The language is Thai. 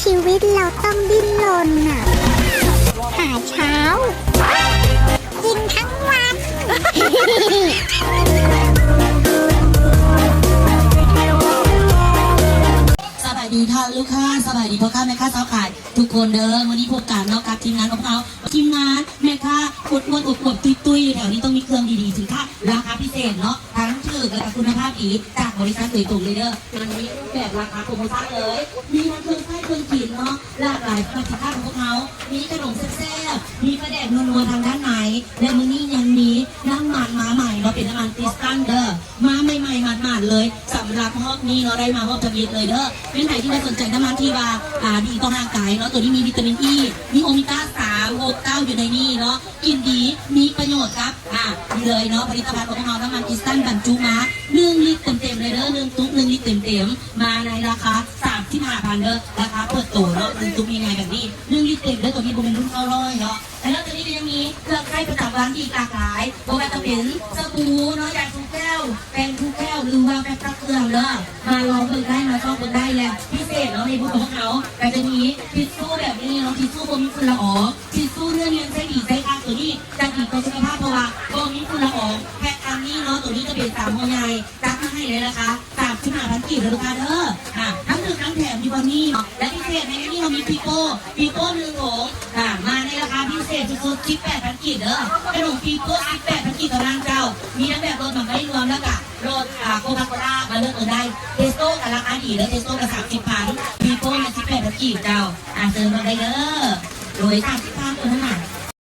ชีวิตเราต้องดิ้นรนน่ะหาเช้ากินทั้งวัน สบายดีท่านลูกค้าสบายดีพ่อค้าแม่ค้าสาวขายทุกคนเด้อวันนี้พบกันเนาะกับทีมงานของเราทีมงานแม่ค้าอวดอ้วนอวบตุ้ยแถวนี้ต้องมีเครื่องดีๆสินค้าราคาพิเศษเนาะทั้งชื่อและคุณภาพดีจากบริษัทโดยตรงเลยเด้อมันมีรูปแบบราคาโปรโมชั่นเลยมีทั้งเครื่องใช้เครื่องกินเนาะหลากหลายสินค้าของพวกเขามีขนมแซ่บๆมีกระแดกนัวๆทางด้านไหนและมื้อนี้ยังมีน้ำมันมาใหม่เนาะเป็นน้ำมันติสตันเด้อมาใหม่ๆหมาดๆเลยสำหรับรอบนี้เราได้มาพบทวีตเลยเด้อเป็นไหนที่ได้สนใจน้ำมันที่ว่าดีต่อร่างกายเนาะตัวนี้มีวิตามินอีมีโอเมก้า3 6 9อยู่ในนี้เนาะกินดีมีประโยชน์ครับนี่เลยเนาะผลิตภัณฑ์ของเราน้ำมันติสตันบรรจุมา1 ลิตรเต็มๆเลยเด้อ1 ตุ๊ก1 ลิตรเต็มๆมาในราคา35,000เด้อราคาเปิดตัวเนาะ1 ตุ๊กยังไงแบบนี้1 ลิตรเต็มเด้อตัวนี้บำรุงรุ่น900เนาะแล้วตัวนี้ก็ยังมีเครื่องใช้ประจำวันอีกหลากหลายโบราณจะเป็นสบู่เนาะยาทุกแก้วแปรงทุกแก้วหรือว่าแปรงพระเครื่องเด้อมาลองเบิ่งได้มาชอบเบิ่งได้แหละพิเศษเนาะในบูธของเขาแต่จะมีทิชชู่แบบนี้เนาะทิชชู่โบมีฝุ่นละอองทิชชู่เรื่องเลี้ยงใช้ดีใช้ค่าตัวนี้จะดีต่อสุขภาพเพราะว่าโบมีฝุ่นละอองแพ็คอันนี้เนาะตัวนี้จะเป็น3 ห่อใหญ่จัดมาให้เลยนะคะ35,000 กีบเลยลูกค้าเด้อทั้ง1ทั้งแถมดีกว่านี้และพิเศษในนี้เรามีปีโป้1 โหลมาในราคาพิเศษสุดๆ18,000 กีบเด้อขนมปีโป้18,000 กีบต่อร่างเจ้ามีทั้งแบบรสแบบไม่รวมแล้วก็รสโคคาโคล่ามาเลือกได้เทสโต้กับราคาดีแล้วเทสโต้กับ30,000ปีโป้มา18,000 กีบเจ้าเติมมาได้เด้อโดย